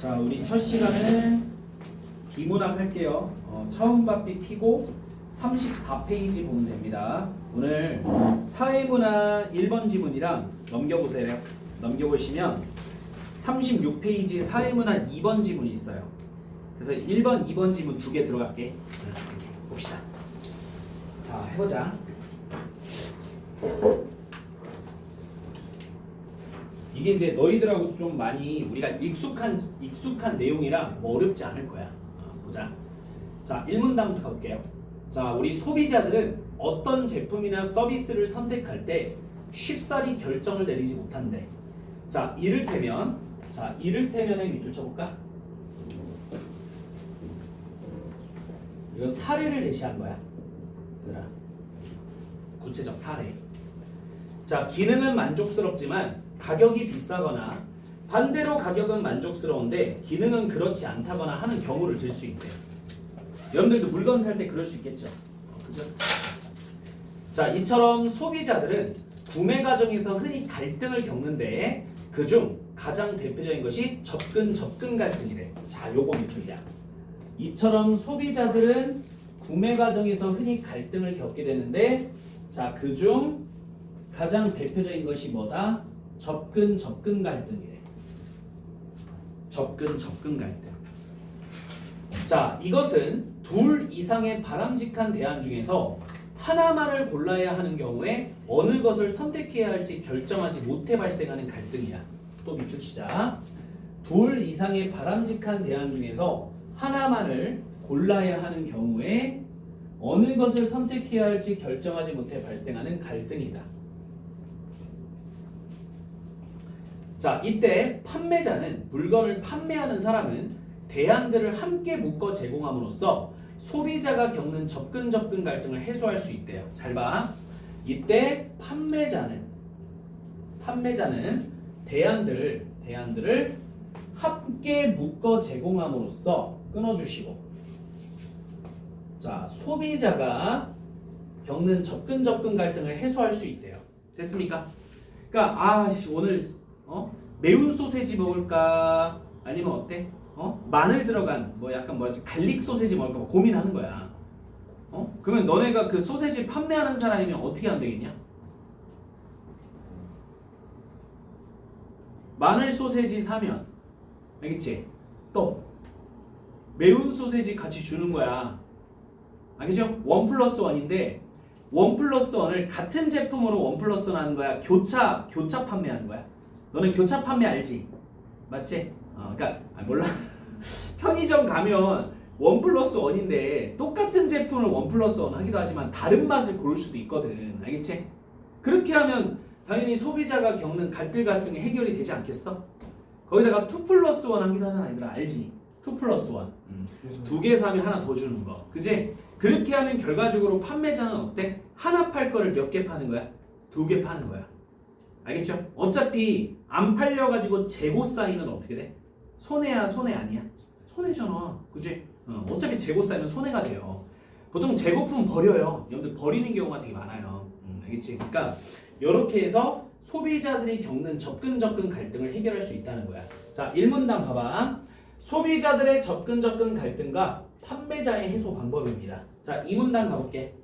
자, 우리 첫 시간은 비문학 할게요. 처음 바삐 피고 34페이지 보면 됩니다. 오늘 사회문화 1번 지문이랑 넘겨보세요. 넘겨보시면 36페이지에 사회문화 2번 지문이 있어요. 그래서 1번, 2번 지문 두 개 들어갈게. 봅시다. 자, 해보자. 이게 이제 너희들하고 좀 많이 우리가 익숙한 내용이라 뭐 어렵지 않을 거야. 보자. 자, 1문단부터 가볼게요. 자, 우리 소비자들은 어떤 제품이나 서비스를 선택할 때 쉽사리 결정을 내리지 못한대. 자, 이를테면의 밑줄 쳐볼까? 이거 사례를 제시한 거야. 얘들아. 구체적 사례. 자, 기능은 만족스럽지만 가격이 비싸거나 반대로 가격은 만족스러운데 기능은 그렇지 않다거나 하는 경우를 들 수 있대요. 여러분들도 물건 살 때 그럴 수 있겠죠. 그죠? 자, 이처럼 소비자들은 구매 과정에서 흔히 갈등을 겪는데 그중 가장 대표적인 것이 접근 갈등이래. 자, 요거 밑줄이야. 이처럼 소비자들은 구매 과정에서 흔히 갈등을 겪게 되는데 자, 그중 가장 대표적인 것이 뭐다? 접근 갈등이래. 접근 갈등. 자, 이것은 둘 이상의 바람직한 대안 중에서 하나만을 골라야 하는 경우에 어느 것을 선택해야 할지 결정하지 못해 발생하는 갈등이야. 또 밑줄 치자. 둘 이상의 바람직한 대안 중에서 하나만을 골라야 하는 경우에 어느 것을 선택해야 할지 결정하지 못해 발생하는 갈등이다. 자, 이때 판매자는 물건을 판매하는 사람은 대안들을 함께 묶어 제공함으로써 소비자가 겪는 접근 갈등을 해소할 수 있대요. 잘 봐. 이때 판매자는 대안들을 함께 묶어 제공함으로써 끊어주시고 자, 소비자가 겪는 접근 갈등을 해소할 수 있대요. 됐습니까? 그러니까 오늘 매운 소세지 먹을까? 아니면 어때? 마늘 들어간 약간 갈릭 소세지 먹을까? 고민하는 거야. 그러면 너네가 그 소세지 판매하는 사람이면 어떻게 하면 되겠냐? 마늘 소세지 사면 알겠지? 또 매운 소세지 같이 주는 거야. 알겠죠? 1+1인데 1+1을 같은 제품으로 1+1 하는 거야? 교차 판매하는 거야? 너는 교차 판매 알지? 맞지? 그러니까 몰라. 편의점 가면 1+1인데 똑같은 제품을 1+1 하기도 하지만 다른 맛을 고를 수도 있거든. 알겠지? 그렇게 하면 당연히 소비자가 겪는 갈등 같은 게 해결이 되지 않겠어? 거기다가 2+1 하기도 하잖아. 얘들아 알지? 2+1. 두 개 사면 하나 더 주는 거. 그지? 그렇게 하면 결과적으로 판매자는 어때? 하나 팔 거를 몇 개 파는 거야? 두 개 파는 거야. 알겠죠? 어차피 안 팔려가지고 재고 쌓이면 어떻게 돼? 손해야 손해 아니야? 손해잖아. 그치? 어차피 재고 쌓이면 손해가 돼요. 보통 재고품 버려요. 여러분들 버리는 경우가 되게 많아요. 알겠지? 그러니까 이렇게 해서 소비자들이 겪는 접근 갈등을 해결할 수 있다는 거야. 자, 1문단 봐봐. 소비자들의 접근 갈등과 판매자의 해소 방법입니다. 자, 2문단 가볼게.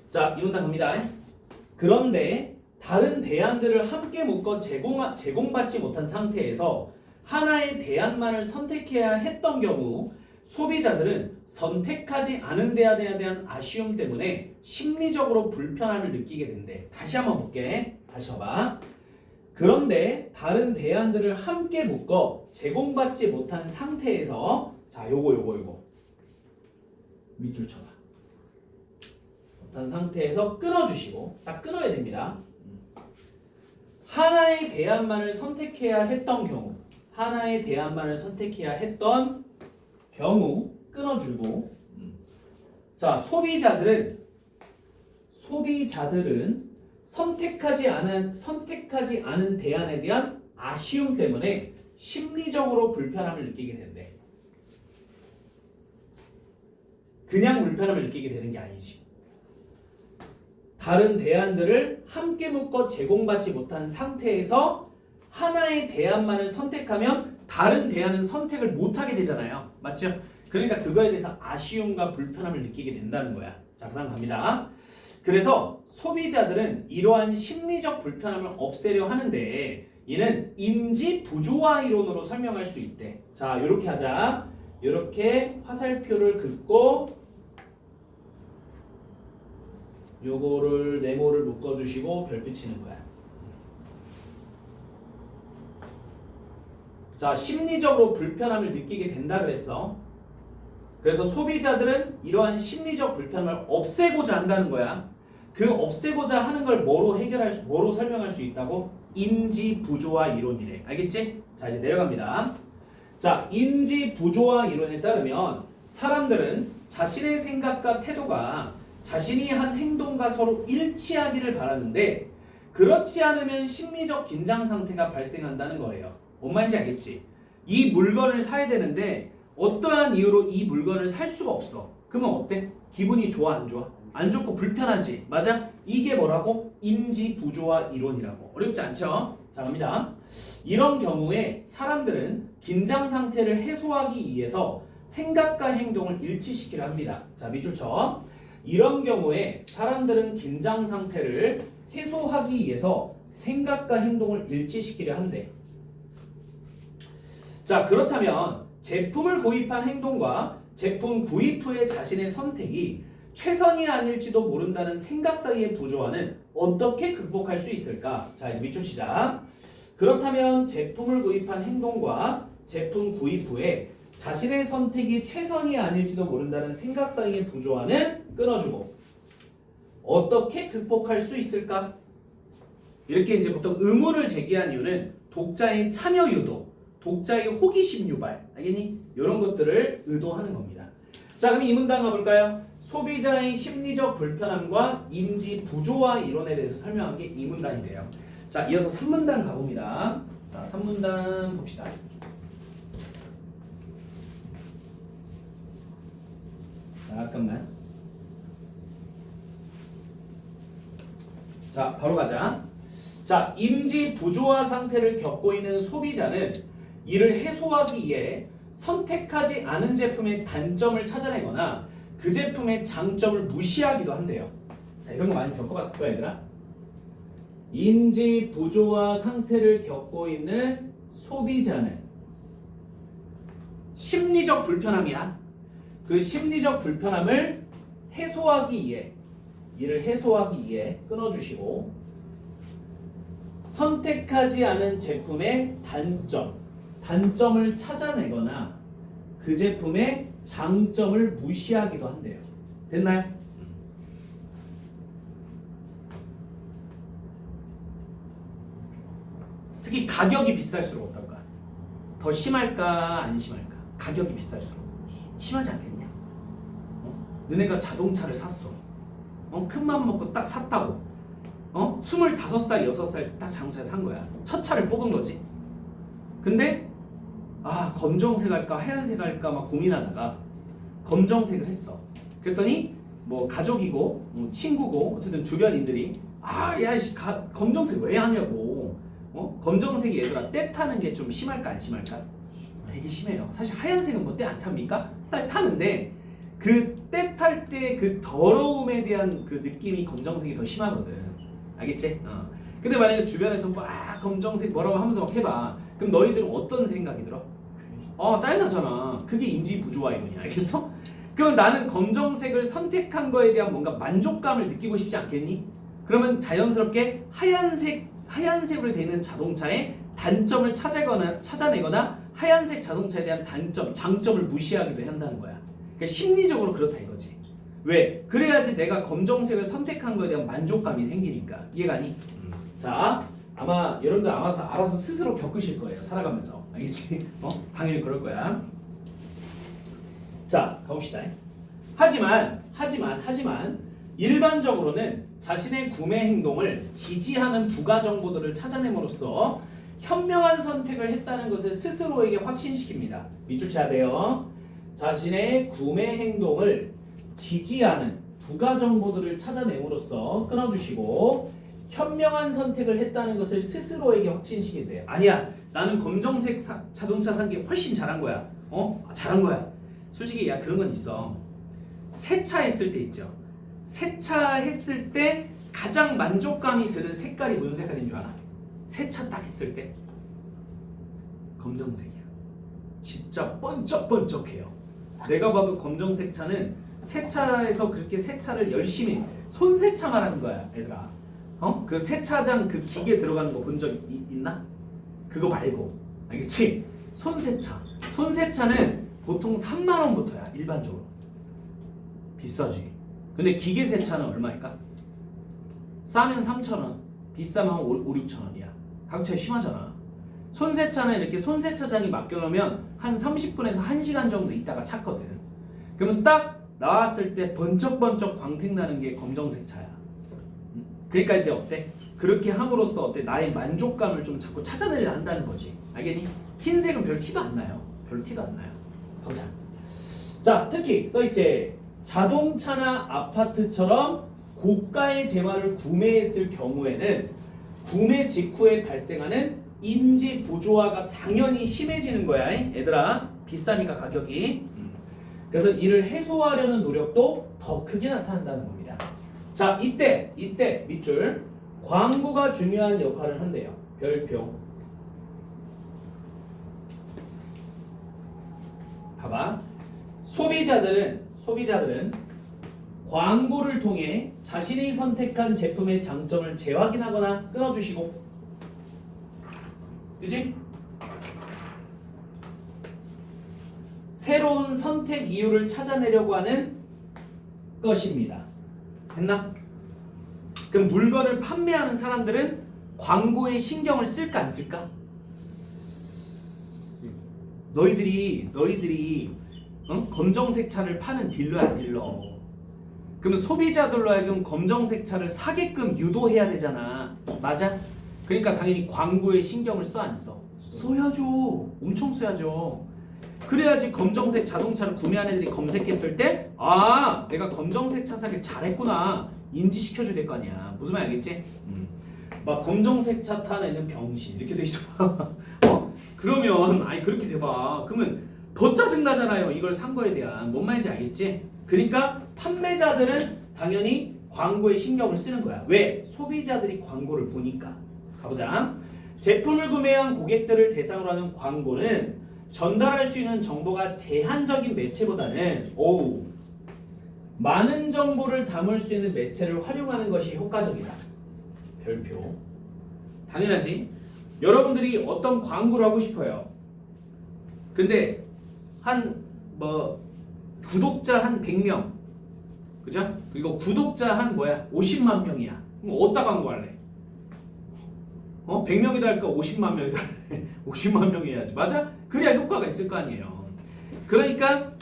자, 2문단 갑니다. 그런데 다른 대안들을 함께 묶어 제공받지 못한 상태에서 하나의 대안만을 선택해야 했던 경우 소비자들은 선택하지 않은 대안에 대한 아쉬움 때문에 심리적으로 불편함을 느끼게 된대. 다시 한번 볼게. 다시 봐봐. 그런데 다른 대안들을 함께 묶어 제공받지 못한 상태에서 자, 요거 밑줄 쳐봐. 못한 상태에서 끊어주시고 딱 끊어야 됩니다. 하나의 대안만을 선택해야 했던 경우 끊어주고 자, 소비자들은 선택하지 않은 대안에 대한 아쉬움 때문에 심리적으로 불편함을 느끼게 된대. 그냥 불편함을 느끼게 되는 게 아니지. 다른 대안들을 함께 묶어 제공받지 못한 상태에서 하나의 대안만을 선택하면 다른 대안은 선택을 못하게 되잖아요. 맞죠? 그러니까 그거에 대해서 아쉬움과 불편함을 느끼게 된다는 거야. 자, 그다음 갑니다. 그래서 소비자들은 이러한 심리적 불편함을 없애려 하는데 이는 인지 부조화 이론으로 설명할 수 있대. 자, 이렇게 하자. 이렇게 화살표를 긋고 요거를 네모를 묶어주시고 별빛 치는 거야. 자, 심리적으로 불편함을 느끼게 된다 그랬어. 그래서 소비자들은 이러한 심리적 불편함을 없애고자 한다는 거야. 그 없애고자 하는 걸 뭐로 설명할 수 있다고? 인지 부조화 이론이래. 알겠지? 자, 이제 내려갑니다. 자, 인지 부조화 이론에 따르면 사람들은 자신의 생각과 태도가 자신이 한 행동과 서로 일치하기를 바라는데 그렇지 않으면 심리적 긴장 상태가 발생한다는 거예요. 뭔 말인지 알겠지? 이 물건을 사야 되는데 어떠한 이유로 이 물건을 살 수가 없어. 그러면 어때? 기분이 좋아 안 좋아? 안 좋고 불편하지. 맞아? 이게 뭐라고? 인지 부조화 이론이라고. 어렵지 않죠? 자, 갑니다. 이런 경우에 사람들은 긴장 상태를 해소하기 위해서 생각과 행동을 일치시키려 합니다. 자, 밑줄 쳐. 이런 경우에 사람들은 긴장 상태를 해소하기 위해서 생각과 행동을 일치시키려 한대. 자, 그렇다면 제품을 구입한 행동과 제품 구입 후의 자신의 선택이 최선이 아닐지도 모른다는 생각 사이의 부조화는 어떻게 극복할 수 있을까? 자, 이제 밑줄 치자. 그렇다면 제품을 구입한 행동과 제품 구입 후에 자신의 선택이 최선이 아닐지도 모른다는 생각 사이의 부조화는 끊어주고 어떻게 극복할 수 있을까? 이렇게 이제 보통 의문을 제기한 이유는 독자의 참여 유도, 독자의 호기심 유발, 알겠니? 이런 것들을 의도하는 겁니다. 자, 그럼 이 문단 가볼까요? 소비자의 심리적 불편함과 인지 부조화 이론에 대해서 설명한 게 이 문단인데요. 자, 이어서 3문단 가봅니다. 자, 3문단 봅시다. 잠깐만. 자, 바로 가자. 자, 인지 부조화 상태를 겪고 있는 소비자는 이를 해소하기 위해 선택하지 않은 제품의 단점을 찾아내거나 그 제품의 장점을 무시하기도 한대요. 자, 이런 거 많이 겪어봤을 거야, 얘들아. 인지 부조화 상태를 겪고 있는 소비자는 심리적 불편함이야. 그 심리적 불편함을 해소하기 위해 이를 해소하기 위해 끊어주시고 선택하지 않은 제품의 단점을 찾아내거나 그 제품의 장점을 무시하기도 한대요. 됐나요? 특히 가격이 비쌀수록 어떨까? 더 심할까 안 심할까? 가격이 비쌀수록 심하지 않겠냐? 너네가 자동차를 샀어. 큰맘 먹고 딱 샀다고. 25살, 6살 딱 자동차를 산 거야. 첫 차를 뽑은 거지. 근데 검정색 할까 하얀색 할까 막 고민하다가 검정색을 했어. 그랬더니 뭐 가족이고 뭐 친구고 어쨌든 주변인들이 검정색 왜 하냐고. 검정색이 얘들아 때 타는 게 좀 심할까 안 심할까? 되게 심해요. 사실 하얀색은 뭐 때 안 탑니까? 때 타는데 그 때 탈 때 그 더러움에 대한 그 느낌이 검정색이 더 심하거든. 알겠지? 근데 만약에 주변에서 검정색 뭐라고 하면서 막 해봐. 그럼 너희들은 어떤 생각이 들어? 짜증나잖아. 그게 인지 부조화 이론이야. 알겠어? 그럼 나는 검정색을 선택한 거에 대한 뭔가 만족감을 느끼고 싶지 않겠니? 그러면 자연스럽게 하얀색으로 되는 자동차의 단점을 찾아내거나 하얀색 자동차에 대한 장점을 무시하기도 한다는 거야. 그러니까 심리적으로 그렇다 이거지. 왜? 그래야지 내가 검정색을 선택한 거에 대한 만족감이 생기니까. 이해가 가니? 자, 아마 여러분들 알아서 스스로 겪으실 거예요. 살아가면서. 알겠지? 당연히 그럴 거야. 자, 가봅시다. 하지만 일반적으로는 자신의 구매 행동을 지지하는 부가 정보들을 찾아냄으로써 현명한 선택을 했다는 것을 스스로에게 확신시킵니다. 밑줄 쳐야 돼요. 자신의 구매 행동을 지지하는 부가 정보들을 찾아냄으로써 끊어주시고 현명한 선택을 했다는 것을 스스로에게 확신시키게 돼. 아니야, 나는 검정색 자동차 산 게 훨씬 잘한 거야. 잘한 거야. 솔직히 야 그런 건 있어. 세차했을 때 있죠. 세차했을 때 가장 만족감이 드는 색깔이 무슨 색깔인 줄 알아? 세차 딱 했을 때 검정색이야. 진짜 번쩍번쩍해요. 내가 봐도 검정색 차는 세차에서 그렇게 세차를 열심히 손세차만 하는 거야, 얘들아. 그 세차장 그 기계 들어가는 거 본 적 있나? 그거 말고, 알겠지? 손세차. 손세차는 보통 3만 원부터야, 일반적으로. 비싸지. 근데 기계 세차는 얼마일까? 싸면 3,000원, 비싸면 5, 6,000원이야. 가격 차이 심하잖아. 손세차는 이렇게 손세차장이 맡겨놓으면 한 30분에서 1시간 정도 있다가 찾거든. 그러면 딱 나왔을 때 번쩍번쩍 광택 나는 게 검정색 차야. 그러니까 이제 어때? 그렇게 함으로써 어때? 나의 만족감을 좀 자꾸 찾아내려 한다는 거지. 알겠니? 흰색은 별 티도 안 나요. 별 티도 안 나요. 보자. 자, 특히 써있지. 자동차나 아파트처럼 고가의 재화를 구매했을 경우에는 구매 직후에 발생하는 인지 부조화가 당연히 심해지는 거야, 얘들아. 비싸니까 가격이. 그래서 이를 해소하려는 노력도 더 크게 나타난다는 겁니다. 자, 이때 밑줄 광고가 중요한 역할을 한대요. 별표. 봐봐. 소비자들은 광고를 통해 자신이 선택한 제품의 장점을 재확인하거나 끊어주시고, 그지? 새로운 선택 이유를 찾아내려고 하는 것입니다. 됐나? 그럼 물건을 판매하는 사람들은 광고에 신경을 쓸까 안 쓸까? 너희들이 검정색 차를 파는 딜러야, 딜러. 그러면 소비자들로 하여금 검정색 차를 사게끔 유도해야 되잖아. 맞아? 그러니까 당연히 광고에 신경을 써 안 써? 써야죠. 엄청 써야죠. 그래야지 검정색 자동차를 구매한 애들이 검색했을 때 아, 내가 검정색 차 사길 잘했구나 인지시켜줘야 될 거 아니야. 무슨 말 알겠지? 막 검정색 차 탄 애는 병신 이렇게 돼 있어. 그러면 아니 그렇게 돼봐. 그러면 더 짜증나잖아요. 이걸 산 거에 대한. 뭔 말인지 알겠지? 그러니까 판매자들은 당연히 광고에 신경을 쓰는 거야. 왜? 소비자들이 광고를 보니까. 가보자. 제품을 구매한 고객들을 대상으로 하는 광고는 전달할 수 있는 정보가 제한적인 매체보다는 많은 정보를 담을 수 있는 매체를 활용하는 것이 효과적이다. 별표. 당연하지. 여러분들이 어떤 광고를 하고 싶어요. 근데 구독자 한 100명, 그죠? 그리고 구독자 한 50만 명이야. 그럼 어디다 광고할래? 100명이다 할까 50만 명이다 할래? 50만 명이 해야지. 맞아? 그래야 효과가 있을 거 아니에요. 그러니까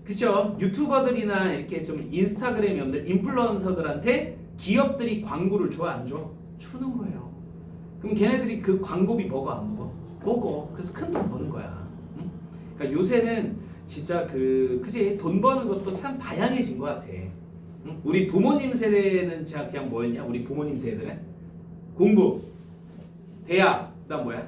그쵸? 유튜버들이나 이렇게 좀 인스타그램 놈들, 인플루언서들한테 기업들이 광고를 줘 안 줘? 주는 거예요. 그럼 걔네들이 그 광고비 먹어 안 먹어? 먹어. 그래서 큰 돈 버는 거야. 응? 그러니까 요새는 진짜 그지? 돈 버는 것도 참 다양해진 것 같아. 응? 우리 부모님 세대는 진짜 그냥 뭐였냐? 우리 부모님 세대는 공부, 대학, 그다음 뭐야?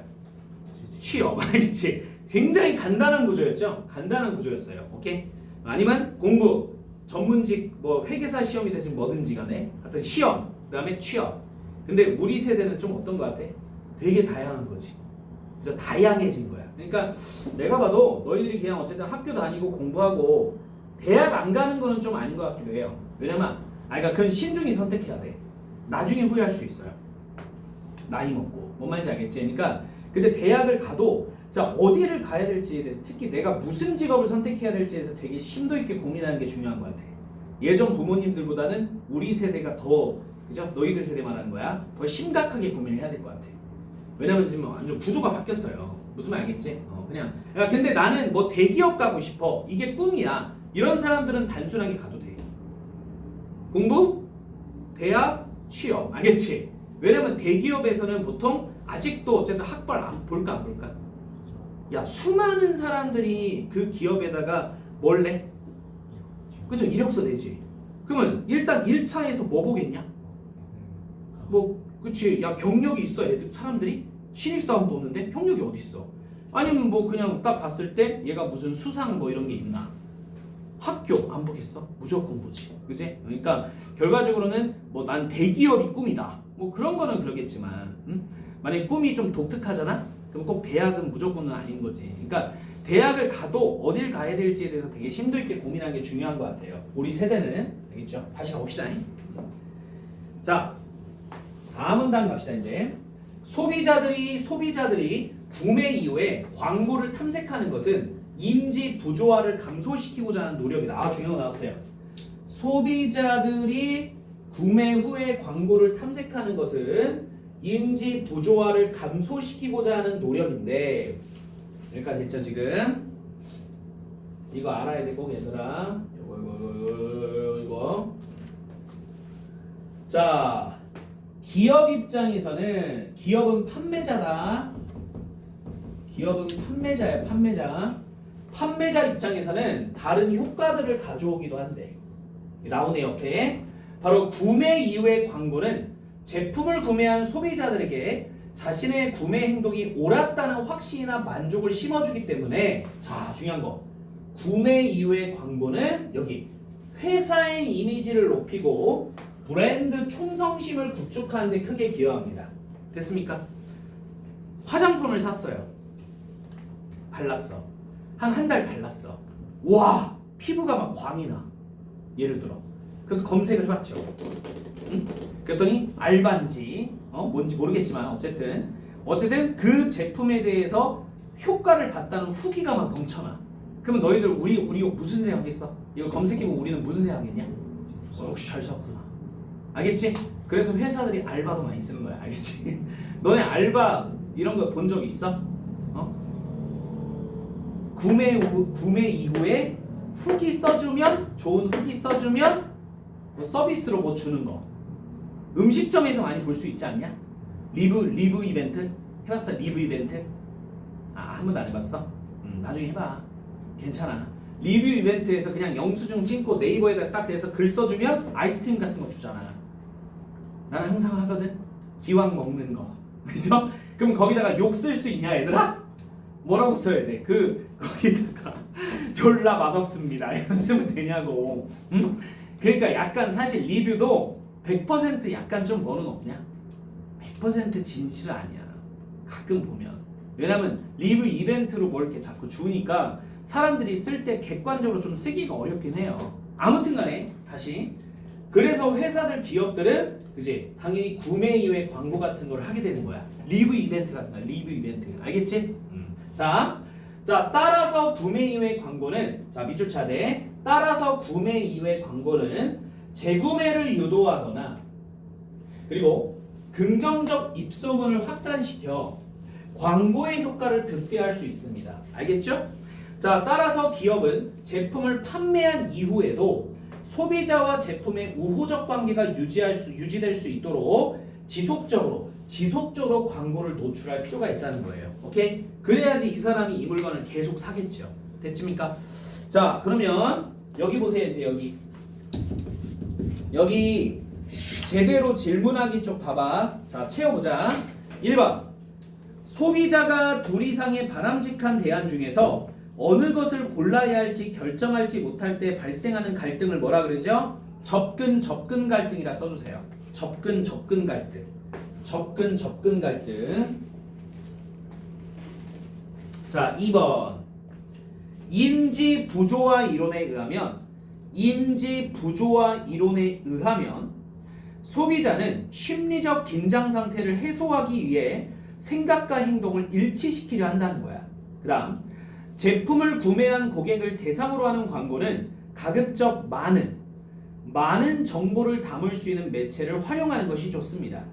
취업. 알겠지? 굉장히 간단한 구조였죠? 간단한 구조였어요. 오케이? 아니면 공부, 전문직, 회계사 시험이 되든 뭐든지 간에 하여튼 시험, 그 다음에 취업. 근데 우리 세대는 좀 어떤 것 같아? 되게 다양한 거지. 그래서 다양해진 거야. 그러니까 내가 봐도 너희들이 그냥 어쨌든 학교 다니고 공부하고 대학 안 가는 거는 좀 아닌 것 같기도 해요. 왜냐면 그러니까 그건 신중히 선택해야 돼. 나중에 후회할 수 있어요. 나이 먹고. 뭔 말인지 알겠지? 그러니까 근데 대학을 가도 자 어디를 가야 될지에 대해서 특히 내가 무슨 직업을 선택해야 될지에 대해서 되게 심도 있게 고민하는 게 중요한 것 같아. 예전 부모님들보다는 우리 세대가 더 그죠? 너희들 세대 말하는 거야. 더 심각하게 고민을 해야 될 것 같아. 왜냐면 지금 완전 구조가 바뀌었어요. 무슨 말 알겠지? 그냥 야 근데 나는 대기업 가고 싶어. 이게 꿈이야. 이런 사람들은 단순하게 가도 돼. 공부, 대학, 취업. 알겠지? 왜냐면 대기업에서는 보통 아직도 어쨌든 학벌 안 볼까? 야 수많은 사람들이 그 기업에다가 뭘 내? 그죠? 이력서 내지. 그러면 일단 1차에서 뭐 보겠냐? 그치? 야 경력이 있어 애들 사람들이 신입사원 보는데 경력이 어디 있어? 아니면 뭐 그냥 딱 봤을 때 얘가 무슨 수상 뭐 이런 게 있나? 학교 안 보겠어? 무조건 보지, 그지? 그러니까 결과적으로는 뭐 난 대기업이 꿈이다. 뭐 그런 거는 그러겠지만, 만약에 꿈이 좀 독특하잖아? 그럼 꼭 대학은 무조건은 아닌 거지. 그러니까 대학을 가도 어딜 가야 될지에 대해서 되게 심도 있게 고민하는 게 중요한 것 같아요. 우리 세대는 알겠죠? 다시 가봅시다. 자, 4문단 갑시다 이제. 소비자들이 구매 이후에 광고를 탐색하는 것은 인지 부조화를 감소시키고자 하는 노력이다. 아, 중요한 거 나왔어요. 소비자들이 구매 후에 광고를 탐색하는 것은 인지 부조화를 감소시키고자 하는 노력인데, 여기까지 됐죠 지금? 이거 알아야 돼 꼭 얘들아. 이거. 자, 기업 입장에서는 기업은 판매자다. 기업은 판매자야, 판매자. 판매자 입장에서는 다른 효과들을 가져오기도 한대. 나오네 옆에. 바로 구매 이후의 광고는 제품을 구매한 소비자들에게 자신의 구매 행동이 옳았다는 확신이나 만족을 심어주기 때문에, 자 중요한 거, 구매 이후의 광고는 여기 회사의 이미지를 높이고 브랜드 충성심을 구축하는 데 크게 기여합니다. 됐습니까? 화장품을 샀어요. 발랐어. 한 달 발랐어. 와, 피부가 막 광이 나. 예를 들어. 그래서 검색을 해봤죠. 응? 그랬더니 알바인지 뭔지 모르겠지만 어쨌든 그 제품에 대해서 효과를 봤다는 후기가 막 넘쳐나. 그러면 너희들 우리 무슨 생각했어? 이거 검색해보면 우리는 무슨 생각했냐? 역시 잘 샀구나. 알겠지? 그래서 회사들이 알바도 많이 쓰는 거야. 알겠지? 너네 알바 이런 거 본 적이 있어? 구매 이후에 후기 써주면, 좋은 후기 써주면 뭐 서비스로 뭐 주는 거. 음식점에서 많이 볼 수 있지 않냐? 리뷰 이벤트? 해봤어? 리뷰 이벤트? 한 번도 안 해봤어? 나중에 해봐. 괜찮아. 리뷰 이벤트에서 그냥 영수증 찍고 네이버에다 딱 해서 글 써주면 아이스크림 같은 거 주잖아. 나는 항상 하거든. 기왕 먹는 거. 그죠? 그럼 거기다가 욕 쓸 수 있냐 얘들아? 뭐라고 써야 돼? 거기다가 졸라 맛없습니다 이런 쓰면 되냐고. 응? 그러니까 약간 사실 리뷰도 100% 약간 좀 뭐는 없냐? 100% 진실 아니야. 가끔 보면. 왜냐면 리뷰 이벤트로 뭘 이렇게 자꾸 주니까 사람들이 쓸 때 객관적으로 좀 쓰기가 어렵긴 해요. 아무튼 간에 다시, 그래서 회사들 기업들은 그지 당연히 구매 이후에 광고 같은 걸 하게 되는 거야. 리뷰 이벤트 같은 거야. 리뷰 이벤트. 알겠지? 자, 따라서 구매 이후의 광고는, 자 밑줄 차대. 따라서 구매 이후의 광고는 재구매를 유도하거나 그리고 긍정적 입소문을 확산시켜 광고의 효과를 극대화할 수 있습니다. 알겠죠? 자, 따라서 기업은 제품을 판매한 이후에도 소비자와 제품의 우호적 관계가 유지될 수 있도록 지속적으로 광고를 노출할 필요가 있다는 거예요. 오케이? 그래야지 이 사람이 이 물건을 계속 사겠죠. 됐습니까? 자, 그러면 여기 보세요. 이제 여기 제대로 질문하기 쪽 봐봐. 자, 채워보자. 1번. 소비자가 둘 이상의 바람직한 대안 중에서 어느 것을 골라야 할지 결정하지 못할 때 발생하는 갈등을 뭐라 그러죠? 접근 갈등이라 써주세요. 접근 갈등. 자, 2번. 인지 부조화 이론에 의하면 소비자는 심리적 긴장 상태를 해소하기 위해 생각과 행동을 일치시키려 한다는 거야. 그다음, 제품을 구매한 고객을 대상으로 하는 광고는 가급적 많은 정보를 담을 수 있는 매체를 활용하는 것이 좋습니다.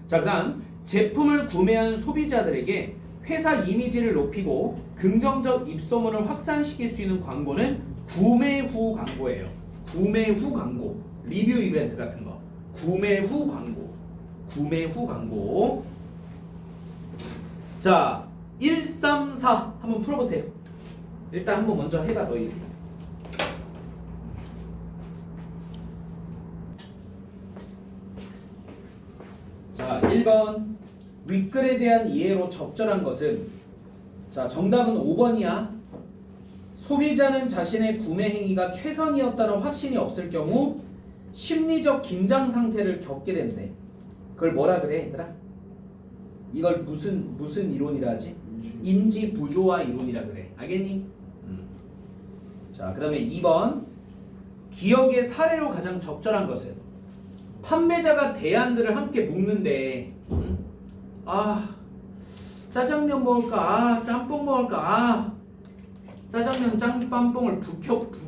자, 그다음, 제품을 구매한 소비자들에게 회사 이미지를 높이고 긍정적 입소문을 확산시킬 수 있는 광고는 구매 후 광고예요. 구매 후 광고. 리뷰 이벤트 같은 거. 구매 후 광고. 자, 1, 3, 4 한번 풀어보세요. 일단 한번 먼저 해봐 너희들이. 1번 윗글에 대한 이해로 적절한 것은 자 정답은 5번이야. 소비자는 자신의 구매 행위가 최선이었다는 확신이 없을 경우 심리적 긴장 상태를 겪게 된대. 그걸 뭐라 그래 얘들아? 이걸 무슨 이론이라 하지? 인지 부조화 이론이라 그래. 알겠니? 자, 그다음에 2번 기억의 사례로 가장 적절한 것은 판매자가 대안들을 함께 묶는데 짜장면 먹을까? 짬뽕 먹을까? 짜장면 짬뽕을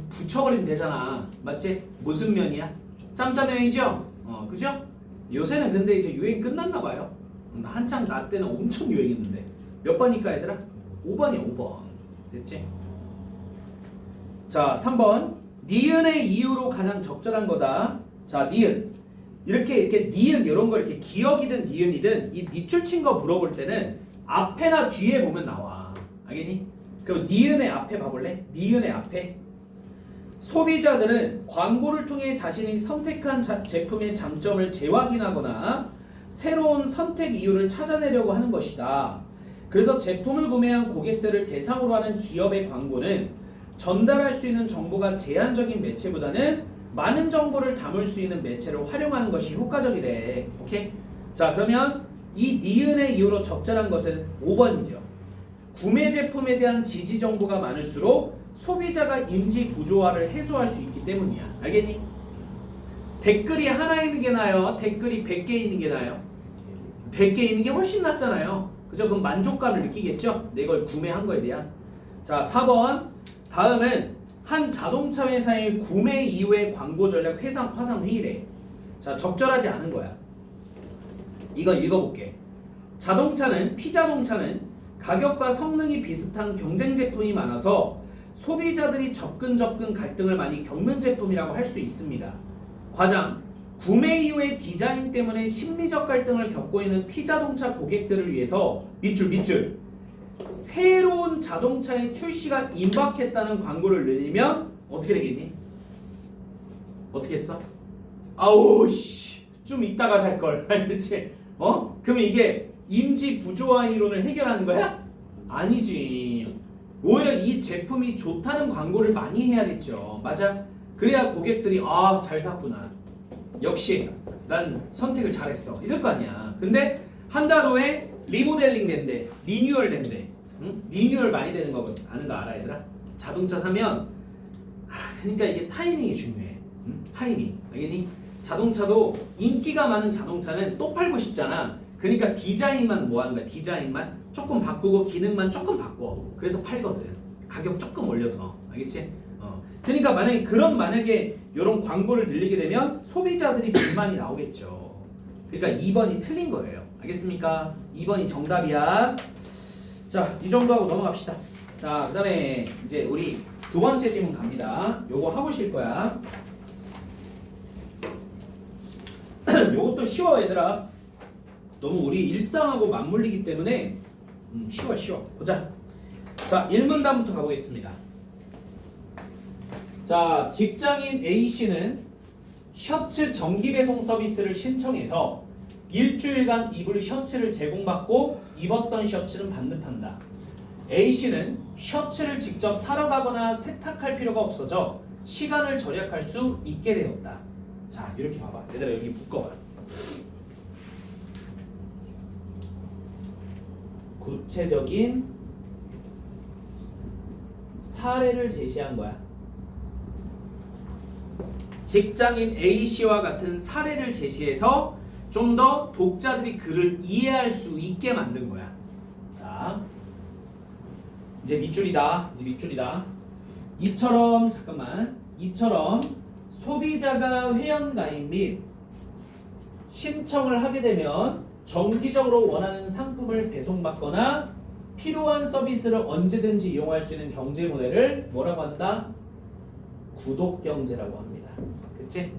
붙여버리면 되잖아. 맞지? 무슨 면이야? 짬짜면이죠? 그죠? 요새는 근데 이제 유행 끝났나 봐요. 한창 나 때는 엄청 유행했는데. 몇 번일까 얘들아? 5번이야 5번. 됐지? 자 3번 니은의 이유로 가장 적절한 거다. 자 니은 이렇게 니은 이런 거 이렇게 기억이든 니은이든 이 밑줄 친 거 물어볼 때는 앞에나 뒤에 보면 나와. 알겠니? 그럼 니은의 앞에 봐볼래? 니은의 앞에 소비자들은 광고를 통해 자신이 선택한 제품의 장점을 재확인하거나 새로운 선택 이유를 찾아내려고 하는 것이다. 그래서 제품을 구매한 고객들을 대상으로 하는 기업의 광고는 전달할 수 있는 정보가 제한적인 매체보다는 많은 정보를 담을 수 있는 매체를 활용하는 것이 효과적이래. 오케이? 자 그러면 이 니은의 이유로 적절한 것은 5번이죠. 구매 제품에 대한 지지 정보가 많을수록 소비자가 인지 부조화를 해소할 수 있기 때문이야. 알겠니? 댓글이 하나 있는 게 나아요? 댓글이 100개 있는 게 나아요? 100개 있는 게 훨씬 낫잖아요. 그죠? 그럼 만족감을 느끼겠죠? 내가 구매한 거에 대한. 자 4번 다음은 한 자동차 회사의 구매 이후의 광고 전략 화상 회의래. 자 적절하지 않은 거야. 이건 읽어볼게. 피자동차는 가격과 성능이 비슷한 경쟁 제품이 많아서 소비자들이 접근 갈등을 많이 겪는 제품이라고 할 수 있습니다. 과장, 구매 이후의 디자인 때문에 심리적 갈등을 겪고 있는 피자동차 고객들을 위해서 밑줄 새로운 자동차의 출시가 임박했다는 광고를 내리면 어떻게 되겠니? 어떻게 했어? 아우 씨, 좀 이따가 살 걸. 그렇지? 그러면 이게 인지 부조화 이론을 해결하는 거야? 아니지. 오히려 이 제품이 좋다는 광고를 많이 해야겠죠. 맞아? 그래야 고객들이 잘 샀구나. 역시 난 선택을 잘했어. 이럴 거 아니야. 근데 한 달 후에 리모델링 된대. 리뉴얼 된대. 응? 리뉴얼 많이 되는 거 아는 거 알아 얘들아? 자동차 사면 그러니까 이게 타이밍이 중요해. 응? 타이밍. 알겠니? 자동차도 인기가 많은 자동차는 또 팔고 싶잖아. 그러니까 디자인만 뭐 하는 거야? 디자인만 조금 바꾸고 기능만 조금 바꿔. 그래서 팔거든. 가격 조금 올려서. 알겠지? 그러니까 만약에 이런 광고를 늘리게 되면 소비자들이 불만이 나오겠죠. 그러니까 2번이 틀린 거예요. 알겠습니까? 2번이 정답이야. 자, 이 정도 하고 넘어갑시다. 자, 그다음에 이제 우리 두 번째 질문 갑니다. 요거 하고 실 거야. 요것도 쉬워 얘들아. 너무 우리 일상하고 맞물리기 때문에 쉬워. 보자. 자, 1문단부터 가보겠습니다. 자, 직장인 A씨는 셔츠 정기 배송 서비스를 신청해서 일주일간 입을 셔츠를 제공받고 입었던 셔츠는 반납한다. A씨는 셔츠를 직접 사러 가거나 세탁할 필요가 없어져 시간을 절약할 수 있게 되었다. 자, 이렇게 봐봐. 얘들아 여기 묶어봐. 구체적인 사례를 제시한 거야. 직장인 A씨와 같은 사례를 제시해서 좀 더 독자들이 그를 이해할 수 있게 만든 거야. 자, 이제 밑줄이다. 이처럼 소비자가 회원가입 및 신청을 하게 되면 정기적으로 원하는 상품을 배송받거나 필요한 서비스를 언제든지 이용할 수 있는 경제 모델을 뭐라고 한다? 구독경제라고 합니다. 그치?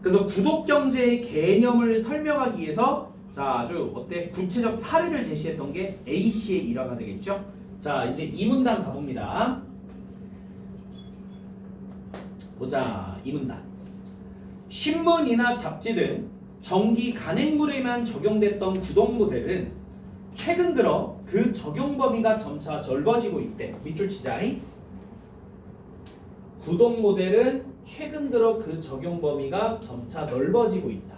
그래서 구독경제의 개념을 설명하기 위해서 자 아주 어때? 구체적 사례를 제시했던 게 A씨의 일화가 되겠죠? 자 이제 이 문단 가봅니다. 보자 이 문단. 신문이나 잡지 등 전기 간행물에만 적용됐던 구독 모델은 최근 들어 그 적용 범위가 점차 넓어지고 있대. 밑줄 치자잉. 구독 모델은 최근 들어 그 적용 범위가 점차 넓어지고 있다.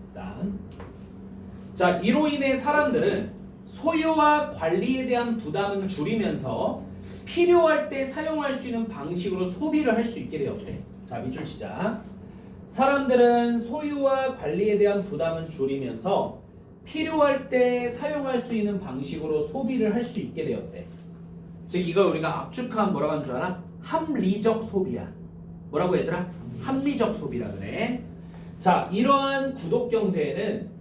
일단 자, 이로 인해 사람들은 소유와 관리에 대한 부담은 줄이면서 필요할 때 사용할 수 있는 방식으로 소비를 할 수 있게 되었대. 자, 밑줄 치자. 사람들은 소유와 관리에 대한 부담은 줄이면서 필요할 때 사용할 수 있는 방식으로 소비를 할 수 있게 되었대. 즉 이걸 우리가 압축하면 뭐라고 하는 줄 알아? 합리적 소비야. 뭐라고 얘들아? 합리적 소비라 그래. 자, 이러한 구독 경제에는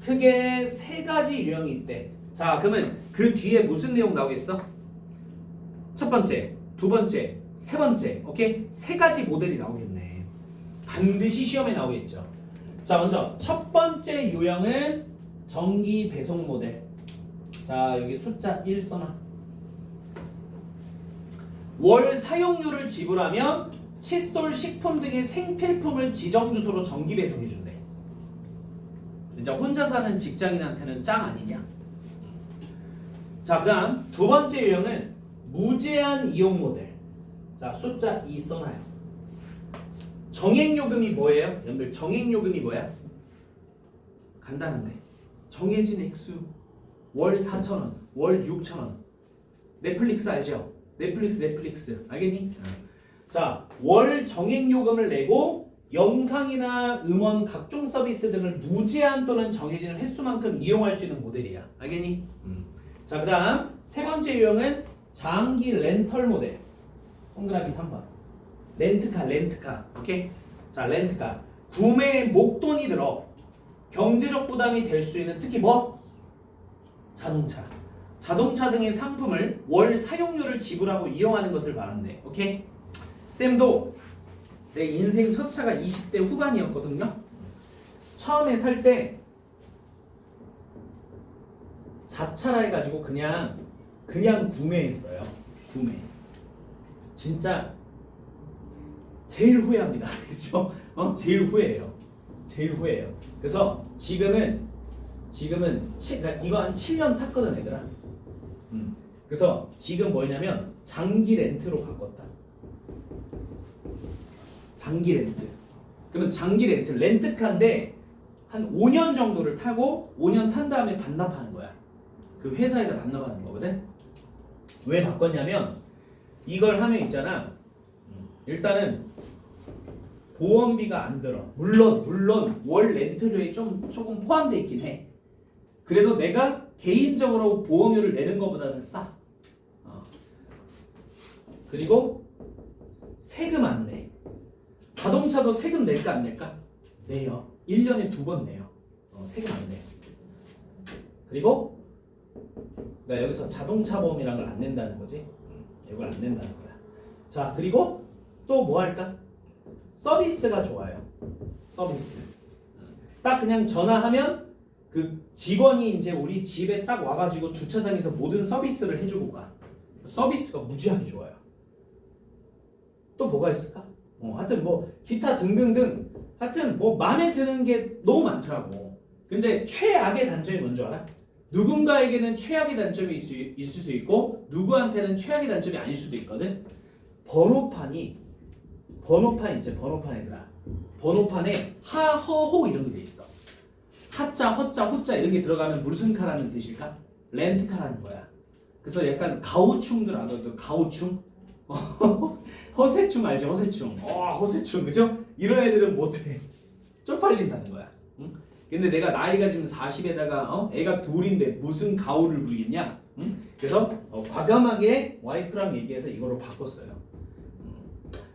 크게 세 가지 유형이 있대. 자, 그러면 그 뒤에 무슨 내용 나오겠어? 첫 번째, 두 번째, 세 번째. 오케이? 세 가지 모델이 나오겠네. 반드시 시험에 나오겠죠. 자, 먼저 첫 번째 유형은 정기 배송 모델. 자, 여기 숫자 1 써놔. 월 사용료를 지불하면 칫솔, 식품 등의 생필품을 지정 주소로 정기 배송해 준대. 진짜 혼자 사는 직장인한테는 짱 아니냐? 자, 그다음 두 번째 유형은 무제한 이용 모델. 자, 숫자 2 써놔요. 정액요금이 뭐예요? 여러분들 정액요금이 뭐야? 간단한데 정해진 액수 월 4,000원, 월 6,000원. 넷플릭스 알죠? 넷플릭스 알겠니? 자, 월 정액요금을 내고 영상이나 음원, 각종 서비스 등을 무제한 또는 정해진 횟수만큼 이용할 수 있는 모델이야. 알겠니? 자, 그 다음 세 번째 유형은 장기 렌털 모델. 동그라미 3번. 렌트카. 오케이? 자, 렌트카. 구매에 목돈이 들어 경제적 부담이 될 수 있는 특히 뭐? 자동차 등의 상품을 월 사용료를 지불하고 이용하는 것을 말한대. 오케이? 쌤도 내 인생 첫 차가 20대 후반이었거든요. 처음에 살 때 자차라 해가지고 그냥 구매했어요. 구매. 진짜 제일 후회합니다. 그렇죠? 제일 후회해요. 그래서 지금은 그러니까 이거 한 7년 탔거든 얘들아. 그래서 지금 뭐냐면 장기 렌트로 바꿨다. 장기 렌트. 그러면 장기 렌트카인데 한 5년 정도를 타고 5년 탄 다음에 반납하는 거야. 그 회사에다 반납하는 거거든. 왜 바꿨냐면 이걸 하면 있잖아. 일단은 보험비가 안 들어. 물론 월 렌트료에 조금 포함되어 있긴 해. 그래도 내가 개인적으로 보험료를 내는 것보다는 싸. 그리고 세금 안 내. 자동차도 세금 낼까 안 낼까? 내요. 1년에 2번 내요. 세금 안 내. 그리고 내가 여기서 자동차 보험이라는 걸 안 낸다는 거지. 이걸 안 낸다는 거야. 자, 그리고 또 뭐 할까? 서비스가 좋아요. 서비스. 딱 그냥 전화하면 그 직원이 이제 우리 집에 딱 와가지고 주차장에서 모든 서비스를 해주고 가. 서비스가 무지하게 좋아요. 또 뭐가 있을까? 하여튼 뭐 기타 등등등. 하여튼 뭐 마음에 드는 게 너무 많더라고. 근데 최악의 단점이 뭔지 알아? 누군가에게는 최악의 단점이 있을 수 있고 누구한테는 최악의 단점이 아닐 수도 있거든. 번호판이 있지. 번호판이더라. 번호판에 하, 허, 호 이런 게 돼 있어. 하자, 허자, 호자 이런 게 들어가면 무슨 카라는 뜻일까? 렌트카라는 거야. 그래서 약간 가오충들 알아? 가오충? 허세충 알죠? 허세충 그죠? 이런 애들은 못해. 쪽팔린다는 거야. 응? 근데 내가 나이가 지금 40에다가 애가 둘인데 무슨 가오를 부리겠냐? 응? 그래서 과감하게 와이프랑 얘기해서 이거로 바꿨어요.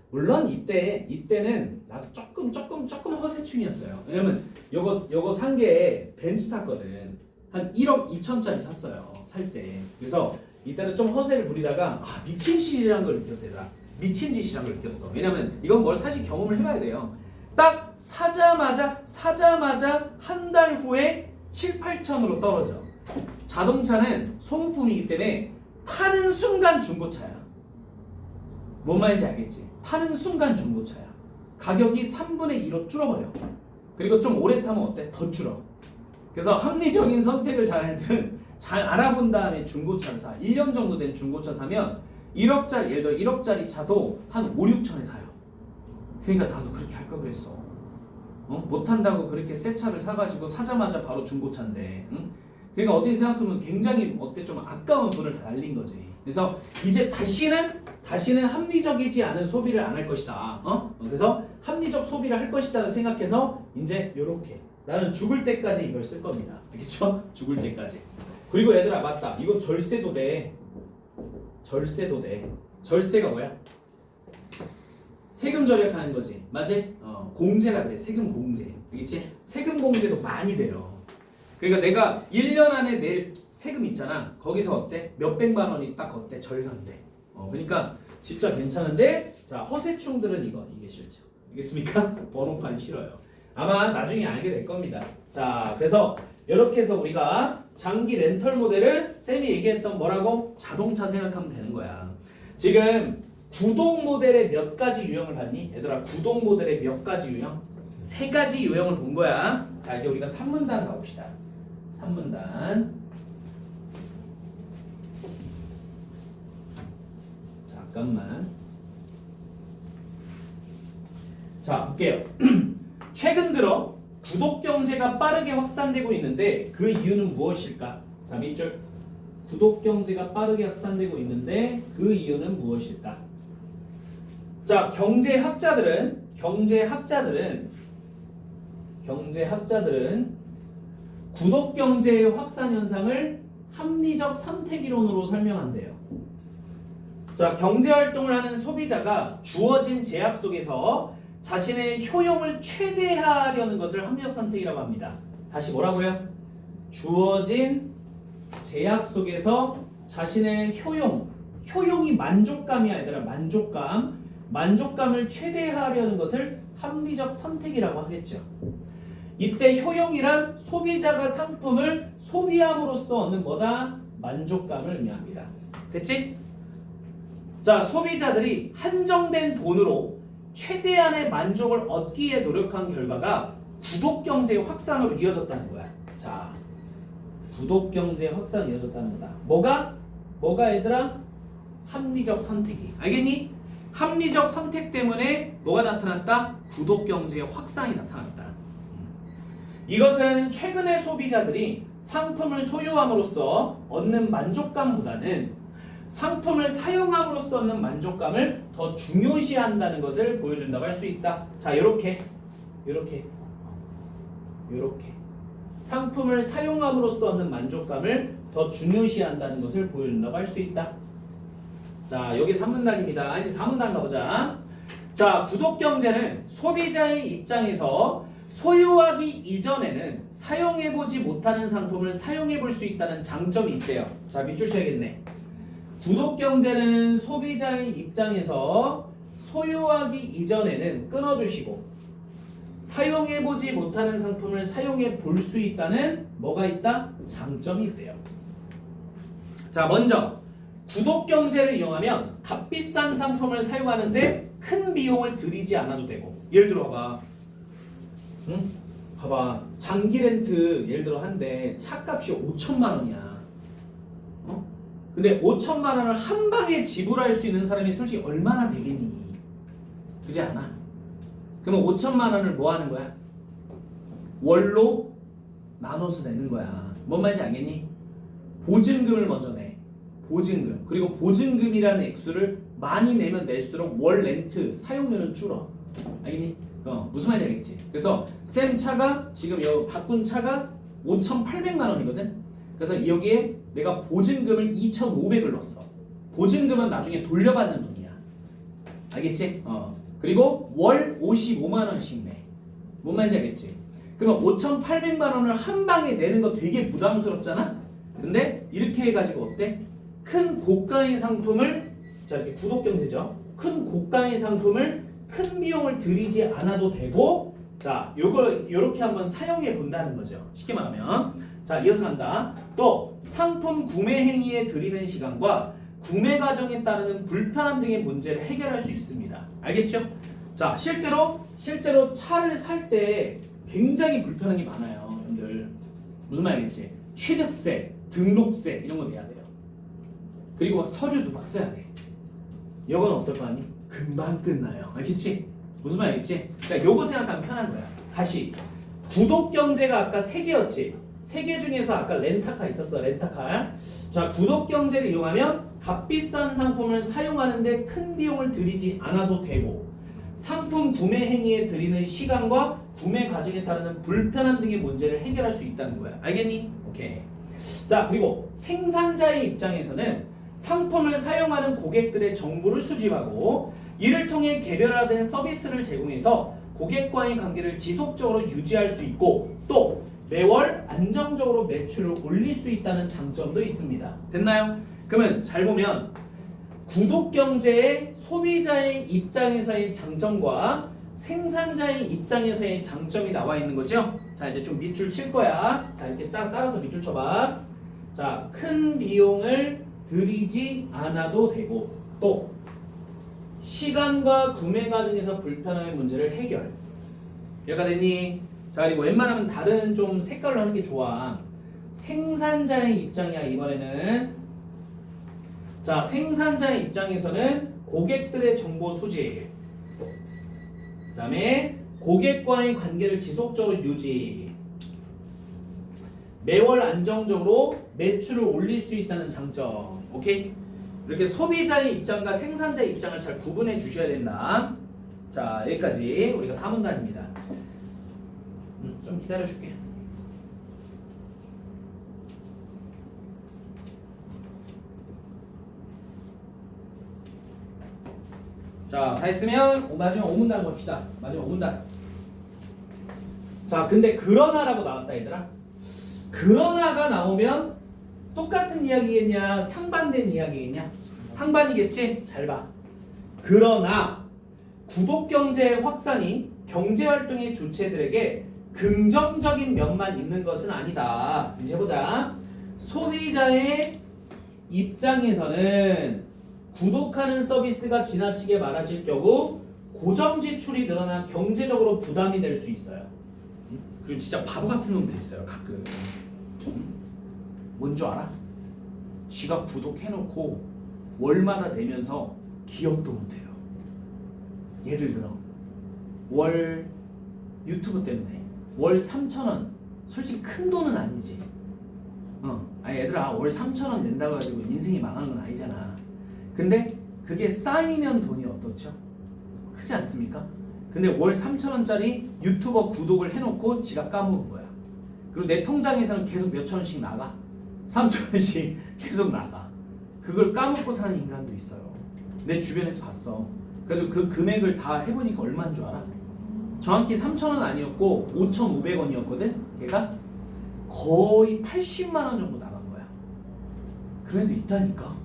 물론 이때는 나도 조금 허세충이었어요. 왜냐면 요거 산 게 벤츠 탔거든. 한 1억 2천짜리 샀어요. 살 때. 그래서 이때는 좀 허세를 부리다가 미친 짓이라는 걸 느꼈어. 얘들아. 미친 짓이라는 걸 느꼈어. 왜냐면 이건 뭘 사실 경험을 해봐야 돼요. 딱 사자마자 한 달 후에 7, 8천으로 떨어져. 자동차는 소모품이기 때문에 타는 순간 중고차야. 뭔 말인지 알겠지? 타는 순간 중고차야. 가격이 3분의 2로 줄어버려. 그리고 좀 오래 타면 어때? 더 줄어. 그래서 합리적인 선택을 잘하는 애들은 잘 알아본 다음에 중고차를 사. 1년 정도 된 중고차 사면 1억짜리, 예를 들어 1억짜리 차도 한 5, 6천에 사요. 그러니까 나도 그렇게 할 걸 그랬어. 못 탄다고 그렇게 새 차를 사가지고 사자마자 바로 중고차인데. 응? 그러니까 어떻게 생각하면 굉장히 어때 좀 아까운 돈을 다 날린 거지. 그래서 이제 다시는 합리적이지 않은 소비를 안 할 것이다. 그래서 합리적 소비를 할 것이다 생각해서 이제 요렇게 나는 죽을 때까지 이걸 쓸 겁니다. 알겠죠? 죽을 때까지. 그리고 얘들아 맞다. 이거 절세도 돼. 절세도 돼. 절세가 뭐야? 세금 절약하는 거지. 맞지? 공제라 그래. 세금 공제. 알겠지? 세금 공제도 많이 돼요. 그러니까 내가 1년 안에 낼 세금 있잖아. 거기서 어때? 몇백만 원이 딱 어때? 절감돼. 그러니까 진짜 괜찮은데 자 허세충들은 이게 싫죠. 알겠습니까? 번호판 싫어요. 아마 나중에 알게 될 겁니다. 자 그래서 이렇게 해서 우리가 장기 렌털 모델을 쌤이 얘기했던 뭐라고? 자동차 생각하면 되는 거야. 지금 구동 모델의 몇 가지 유형을 봤니? 얘들아 구동 모델의 몇 가지 유형? 3가지 유형을 본 거야. 자 이제 우리가 3문단 가봅시다. 3문단. 잠깐만. 자 볼게요. 최근 들어 구독 경제가 빠르게 확산되고 있는데 그 이유는 무엇일까? 자 밑줄. 구독 경제가 빠르게 확산되고 있는데 그 이유는 무엇일까? 자 경제학자들은 구독 경제의 확산 현상을 합리적 선택 이론으로 설명한대요. 자 경제 활동을 하는 소비자가 주어진 제약 속에서 자신의 효용을 최대화하려는 것을 합리적 선택이라고 합니다. 다시 뭐라고요? 주어진 제약 속에서 자신의 효용이 만족감이야 얘들아. 만족감을 최대화하려는 것을 합리적 선택이라고 하겠죠. 이때 효용이란 소비자가 상품을 소비함으로써 얻는 뭐다? 만족감을 의미합니다. 됐지? 자 소비자들이 한정된 돈으로 최대한의 만족을 얻기에 노력한 결과가 구독경제의 확산으로 이어졌다는 거야. 자, 구독경제의 확산이 이어졌다는 거다. 뭐가 얘들아? 합리적 선택이. 알겠니? 합리적 선택 때문에 뭐가 나타났다? 구독경제의 확산이 나타났다. 이것은 최근의 소비자들이 상품을 소유함으로써 얻는 만족감보다는 상품을 사용함으로써 얻는 만족감을 더 중요시한다는 것을 보여준다고 할 수 있다. 자, 요렇게 상품을 사용함으로써 얻는 만족감을 더 중요시한다는 것을 보여준다고 할 수 있다. 자, 여기 3문단입니다. 이제 4문단 가보자. 자, 구독경제는 소비자의 입장에서 소유하기 이전에는 사용해보지 못하는 상품을 사용해볼 수 있다는 장점이 있대요. 자, 밑줄 쳐야겠네. 구독경제는 소비자의 입장에서 소유하기 이전에는 끊어주시고 사용해보지 못하는 상품을 사용해볼 수 있다는 뭐가 있다? 장점이 있대요. 자, 먼저 구독경제를 이용하면 값비싼 상품을 사용하는데 큰 비용을 들이지 않아도 되고 예를 들어 봐봐 장기 렌트 예를 들어 한대 차값이 5천만 원이야. 근데 5천만 원을 한 방에 지불할 수 있는 사람이 솔직히 얼마나 되겠니? 그지 않아? 그러면 5천만 원을 뭐 하는 거야? 월로 나눠서 내는 거야. 뭔 말인지 알겠니? 보증금을 먼저 내. 보증금. 그리고 보증금이라는 액수를 많이 내면 낼수록 월 렌트 사용료는 줄어. 알겠니? 무슨 말인지 알겠지? 그래서 쌤 차가 지금 여 바꾼 차가 5,800만 원이거든. 그래서 여기에 내가 보증금을 2,500을 넣었어. 보증금은 나중에 돌려받는 돈이야. 알겠지? 그리고 월 55만 원씩 내. 뭔 말인지 알겠지? 그러면 5,800만 원을 한 방에 내는 거 되게 부담스럽잖아? 근데 이렇게 해가지고 어때? 큰 고가의 상품을 자 이렇게 구독경제죠. 큰 고가의 상품을 큰 비용을 들이지 않아도 되고 자 요걸 요렇게 한번 사용해 본다는 거죠. 쉽게 말하면 자 이어서 간다. 또 상품 구매 행위에 들이는 시간과 구매 과정에 따르는 불편함 등의 문제를 해결할 수 있습니다. 알겠죠? 자 실제로 실제로 차를 살 때 굉장히 불편한 게 많아요. 여러분들 무슨 말인지 취득세, 등록세 이런 거 내야 돼요. 그리고 막 서류도 막 써야 돼. 이건 어떨 거 아니? 금방 끝나요. 알겠지? 무슨 말이겠지? 그러니까 요거 생각하면 편한 거야. 다시 구독경제가 아까 3개였지. 3개 중에서 아까 렌터카 있었어. 렌터카. 자, 구독경제를 이용하면 값비싼 상품을 사용하는데 큰 비용을 들이지 않아도 되고 상품 구매 행위에 들이는 시간과 구매 과정에 따르는 불편함 등의 문제를 해결할 수 있다는 거야. 알겠니? 오케이. 자, 그리고 생산자의 입장에서는 상품을 사용하는 고객들의 정보를 수집하고 이를 통해 개별화된 서비스를 제공해서 고객과의 관계를 지속적으로 유지할 수 있고 또 매월 안정적으로 매출을 올릴 수 있다는 장점도 있습니다. 됐나요? 그러면 잘 보면 구독경제의 소비자의 입장에서의 장점과 생산자의 입장에서의 장점이 나와 있는 거죠? 자, 이제 좀 밑줄 칠 거야. 자, 이렇게 딱 따라서 밑줄 쳐봐. 자, 큰 비용을 들이지 않아도 되고 또 시간과 구매 과정에서 불편함의 문제를 해결. 이해가 됐니? 자, 그리고 웬만하면 다른 좀 색깔로 하는 게 좋아. 생산자의 입장이야 이번에는. 자, 생산자의 입장에서는 고객들의 정보 수집, 그 다음에 고객과의 관계를 지속적으로 유지, 매월 안정적으로 매출을 올릴 수 있다는 장점. 오케이? 이렇게 소비자의 입장과 생산자의 입장을 잘 구분해 주셔야 된다. 자, 여기까지 우리가 4문단입니다. 좀 기다려 줄게. 자, 다 했으면 마지막 5문단 봅시다. 마지막 5문단. 자, 근데 그러나라고 나왔다 얘들아. 그러나가 나오면 똑같은 이야기겠냐 상반된 이야기겠냐? 상반이겠지? 잘 봐. 그러나 구독경제의 확산이 경제활동의 주체들에게 긍정적인 면만 있는 것은 아니다. 이제 보자. 소비자의 입장에서는 구독하는 서비스가 지나치게 많아질 경우 고정 지출이 늘어나 경제적으로 부담이 될 수 있어요. 그리고 진짜 바보 같은 놈들 있어요 가끔. 뭔 줄 알아? 지가 구독해놓고 월마다 내면서 기억도 못해요. 예를 들어 월 유튜브 때문에 월 3,000원 솔직히 큰 돈은 아니지. 아니 얘들아 월 3,000원 낸다고 해가지고 인생이 망하는 건 아니잖아. 근데 그게 쌓이면 돈이 어떻죠? 크지 않습니까? 근데 월 3,000원짜리 유튜버 구독을 해놓고 지가 까먹은 거야. 그리고 내 통장에서는 계속 몇천 원씩 나가. 3,000원씩 계속 나가. 그걸 까먹고 사는 인간도 있어요. 내 주변에서 봤어. 그래서 그 금액을 다 해보니까 얼마인 줄 알아? 정확히 3,000원 아니었고 5,500원이었거든. 걔가 거의 80만 원 정도 나간 거야. 그런 애도 있다니까.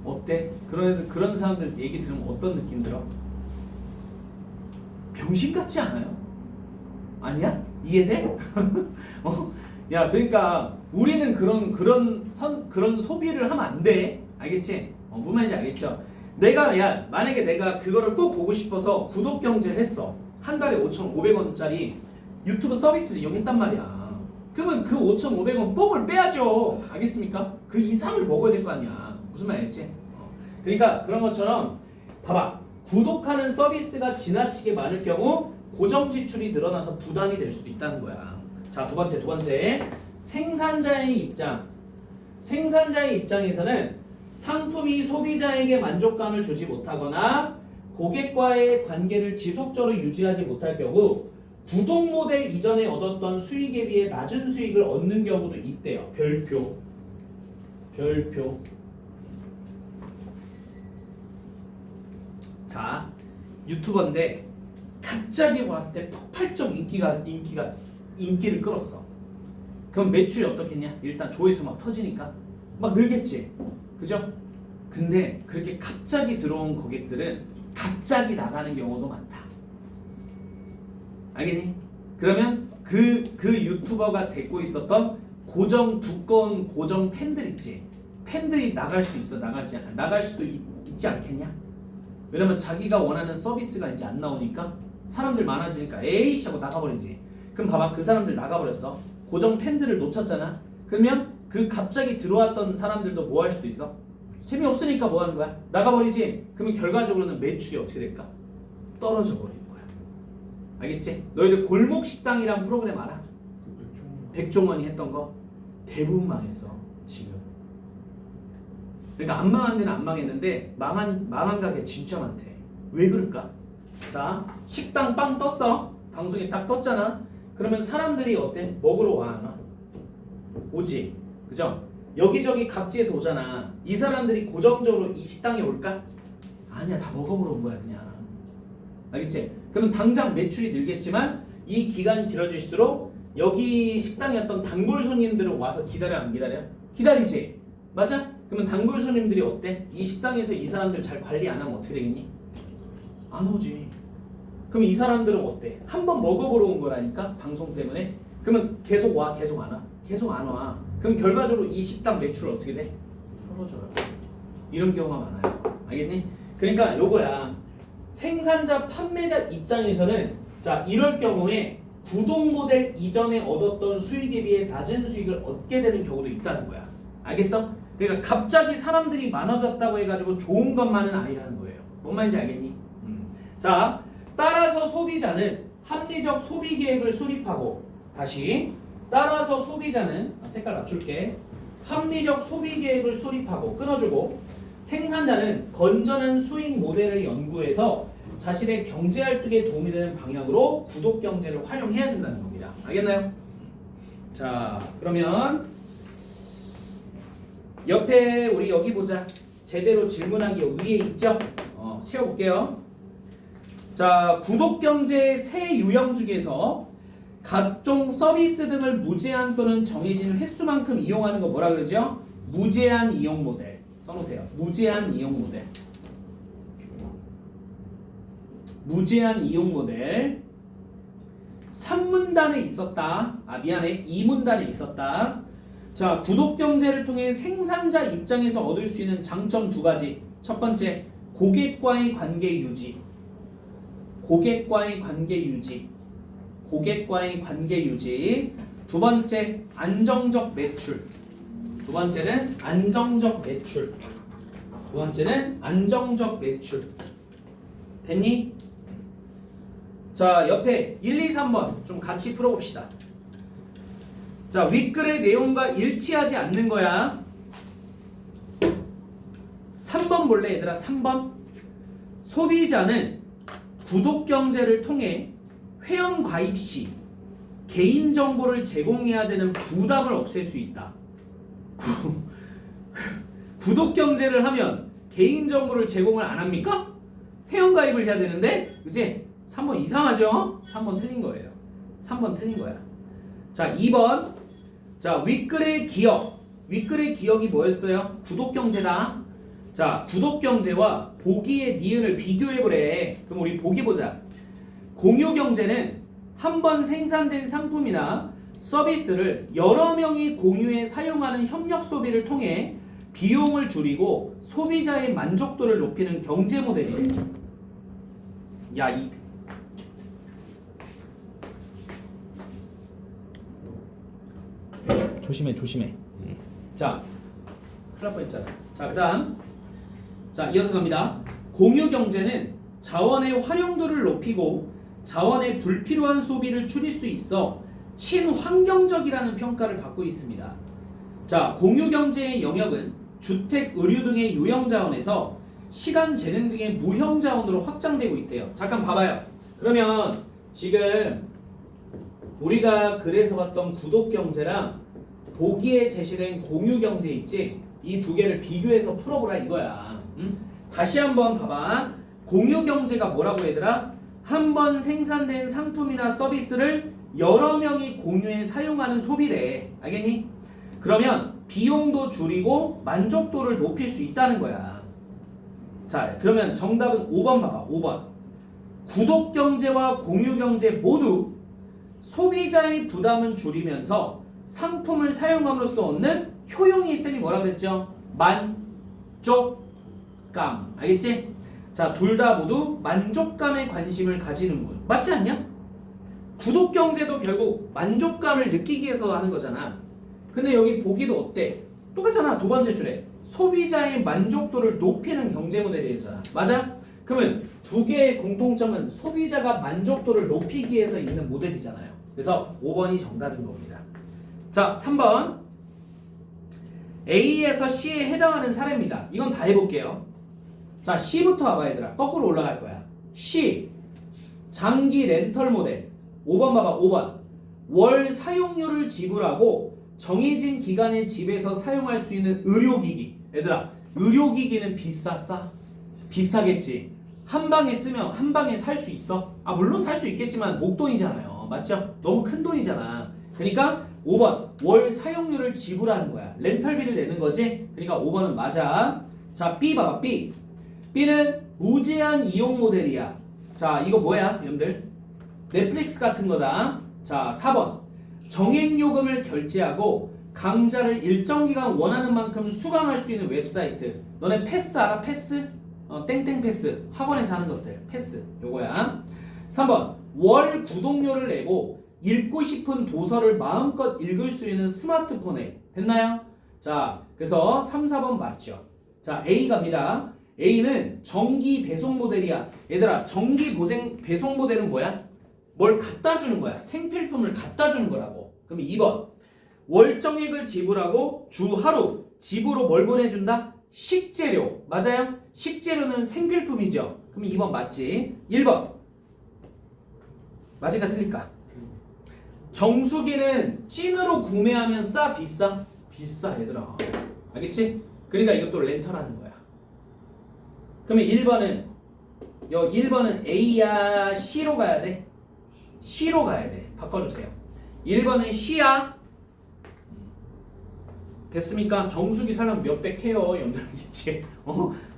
어때? 그런 사람들 얘기 들으면 어떤 느낌 들어? 병신 같지 않아요? 아니야? 이해돼? 야, 그러니까 우리는 그런 소비를 하면 안 돼. 알겠지? 무슨 말인지 알겠죠? 만약에 내가 그거를 꼭 보고 싶어서 구독 경제를 했어. 한 달에 5,500원짜리 유튜브 서비스를 이용했단 말이야. 그러면 그 5,500원 뽕을 빼야죠. 알겠습니까? 그 이상을 먹어야 될 거 아니야. 무슨 말이겠지? 그러니까 그런 것처럼 봐봐. 구독하는 서비스가 지나치게 많을 경우 고정 지출이 늘어나서 부담이 될 수도 있다는 거야. 자, 두 번째. 생산자의 입장. 생산자의 입장에서는 상품이 소비자에게 만족감을 주지 못하거나 고객과의 관계를 지속적으로 유지하지 못할 경우 구독 모델 이전에 얻었던 수익에 비해 낮은 수익을 얻는 경우도 있대요. 별표. 자, 유튜버인데 갑자기 와한테 폭발적 인기를 끌었어. 그럼 매출이 어떻겠냐? 일단 조회수 막 터지니까 막 늘겠지. 그죠? 근데 그렇게 갑자기 들어온 고객들은 갑자기 나가는 경우도 많다. 알겠니? 그러면 그 유튜버가 데리고 있었던 두꺼운 고정 팬들 있지. 팬들이 나갈 수 있어. 나갈 수도 있지 않겠냐? 왜냐면 자기가 원하는 서비스가 이제 안 나오니까 사람들 많아지니까 에이씨 하고 나가버리지. 그럼 봐봐, 그 사람들 나가버렸어. 고정 팬들을 놓쳤잖아. 그러면 그 갑자기 들어왔던 사람들도 뭐 할 수도 있어? 재미없으니까 뭐 하는 거야? 나가버리지. 그러면 결과적으로는 매출이 어떻게 될까? 떨어져 버리는 거야. 알겠지? 너희들 골목 식당이란 프로그램 알아? 백종원이 했던 거 대부분 망했어 지금. 그러니까 안 망한 데는 안 망했는데 망한 가게 진짜 많대. 왜 그럴까? 자, 식당 빵 떴어. 방송에 딱 떴잖아. 그러면 사람들이 어때? 먹으러 와, 안 와? 오지. 그죠? 여기저기 각지에서 오잖아. 이 사람들이 고정적으로 이 식당에 올까? 아니야, 다 먹어보러 온 거야 그냥. 알겠지? 그러면 당장 매출이 늘겠지만 이 기간이 길어질수록 여기 식당에 어떤 단골 손님들은 와서 기다려 안 기다려? 기다리지. 맞아? 그러면 단골 손님들이 어때? 이 식당에서 이 사람들 잘 관리 안 하면 어떻게 되겠니? 안 오지. 그럼 이 사람들은 어때? 한번 먹어보러 온 거라니까 방송 때문에. 그러면 계속 와, 계속 안 와? 계속 안 와. 그럼 결과적으로 이 식당 매출 어떻게 돼? 떨어져요. 이런 경우가 많아요. 알겠니? 그러니까 요거야. 생산자, 판매자 입장에서는 자, 이럴 경우에 구독 모델 이전에 얻었던 수익에 비해 낮은 수익을 얻게 되는 경우도 있다는 거야. 알겠어? 그러니까 갑자기 사람들이 많아졌다고 해가지고 좋은 것만은 아니라는 거예요. 뭔 말인지 알겠니? 자, 따라서 소비자는 합리적 소비 계획을 수립하고, 다시 따라서 소비자는 색깔 맞출게. 합리적 소비 계획을 수립하고 끊어주고, 생산자는 건전한 수익 모델을 연구해서 자신의 경제 활동에 도움이 되는 방향으로 구독 경제를 활용해야 된다는 겁니다. 알겠나요? 자, 그러면 옆에 우리 여기 보자. 제대로 질문하기 위에 있죠? 채워볼게요. 자, 구독 경제의 세 유형 중에서 각종 서비스 등을 무제한 또는 정해진 횟수만큼 이용하는 거 뭐라 그러죠? 무제한 이용 모델. 써놓으세요. 무제한 이용 모델. 무제한 이용 모델. 3문단에 있었다. 미안해. 2문단에 있었다. 자, 구독 경제를 통해 생산자 입장에서 얻을 수 있는 장점 두 가지. 첫 번째, 고객과의 관계 유지. 고객과의 관계 유지. 고객과의 관계 유지. 두 번째, 안정적 매출. 두 번째는 안정적 매출. 두 번째는 안정적 매출. 됐니? 자, 옆에 1, 2, 3번 좀 같이 풀어봅시다. 자, 윗글의 내용과 일치하지 않는 거야. 3번 볼래 얘들아? 3번. 소비자는 구독 경제를 통해 회원 가입 시 개인정보를 제공해야 되는 부담을 없앨 수 있다. 구독 경제를 하면 개인정보를 제공을 안 합니까? 회원 가입을 해야 되는데, 그치? 3번 이상하죠? 3번 틀린 거예요. 3번 틀린 거야. 자, 2번. 자, 윗글의 기억. 윗글의 기억이 뭐였어요? 구독 경제다. 자, 구독 경제와 보기의 니은을 비교해보래. 그럼 우리 보기 보자. 공유 경제는 한 번 생산된 상품이나 서비스를 여러 명이 공유해 사용하는 협력 소비를 통해 비용을 줄이고 소비자의 만족도를 높이는 경제 모델이에요. 야, 조심해. 자, 큰일 날 뻔했잖아. 자, 그 다음. 자, 이어서 갑니다. 공유 경제는 자원의 활용도를 높이고 자원의 불필요한 소비를 줄일 수 있어 친환경적이라는 평가를 받고 있습니다. 자, 공유 경제의 영역은 주택, 의료 등의 유형 자원에서 시간, 재능 등의 무형 자원으로 확장되고 있대요. 잠깐 봐봐요. 그러면 지금 우리가 그래서 봤던 구독 경제랑 보기에 제시된 공유 경제 있지? 이 두 개를 비교해서 풀어보라 이거야. 다시 한번 봐봐. 공유 경제가 뭐라고 얘들아? 한 번 생산된 상품이나 서비스를 여러 명이 공유해 사용하는 소비래. 알겠니? 그러면 비용도 줄이고 만족도를 높일 수 있다는 거야. 자, 그러면 정답은 5번 봐봐. 5번. 구독 경제와 공유 경제 모두 소비자의 부담은 줄이면서 상품을 사용함으로써 얻는 효용이 있음이 뭐라 그랬죠? 만족감. 알겠지? 자, 둘 다 모두 만족감에 관심을 가지는 분. 맞지 않냐? 구독 경제도 결국 만족감을 느끼기 위해서 하는 거잖아. 근데 여기 보기도 어때? 똑같잖아. 두 번째 줄에 소비자의 만족도를 높이는 경제 모델이잖아. 맞아? 그러면 두 개의 공통점은 소비자가 만족도를 높이기 위해서 있는 모델이잖아요. 그래서 5번이 정답인 겁니다. 자, 3번. A에서 C에 해당하는 사례입니다. 이건 다 해볼게요. 자, C부터 와봐 얘들아. 거꾸로 올라갈 거야. C. 장기 렌털 모델. 5번 봐봐. 5번. 월 사용료를 지불하고 정해진 기간에 집에서 사용할 수 있는 의료기기. 얘들아, 의료기기는 비싸 싸? 비싸겠지. 한 방에 쓰면 한 방에 살 수 있어? 아, 물론 살 수 있겠지만 목돈이잖아요. 맞죠? 너무 큰 돈이잖아. 그러니까 5번 월 사용료를 지불하는 거야. 렌털비를 내는 거지. 그러니까 5번은 맞아. 자, B 봐봐. B. B는 무제한 이용 모델이야. 자, 이거 뭐야 여러분들? 넷플릭스 같은 거다. 자, 4번 정액요금을 결제하고 강좌를 일정 기간 원하는 만큼 수강할 수 있는 웹사이트. 너네 패스 알아? 패스? 땡땡 패스. 학원에서 하는 것들. 패스. 요거야. 3번 월 구독료를 내고 읽고 싶은 도서를 마음껏 읽을 수 있는 스마트폰 앱. 됐나요? 자, 그래서 3, 4번 맞죠? 자, A 갑니다. A는 정기 배송 모델이야. 얘들아, 정기 배송 모델은 뭐야? 뭘 갖다 주는 거야. 생필품을 갖다 주는 거라고. 그럼 2번 월정액을 지불하고 주 하루 집으로 뭘 보내준다? 식재료. 맞아요? 식재료는 생필품이죠. 그럼 2번 맞지? 1번 맞을까 틀릴까? 정수기는 찐으로 구매하면 싸 비싸? 비싸 얘들아. 알겠지? 그러니까 이것도 렌털하는 거야. 그러면 1번은 A야 C로 가야 돼? C로 가야 돼. 바꿔주세요. 1번은 C야. 됐습니까? 정수기 사려면 몇백 해요. 여러분들 이제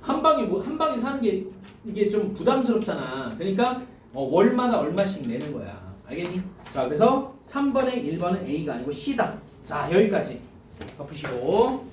한 방에 사는 게 이게 좀 부담스럽잖아. 그러니까 월마다 얼마씩 내는 거야. 알겠니? 자, 그래서 3번에 1번은 A가 아니고 C다. 자, 여기까지. 바쁘시고.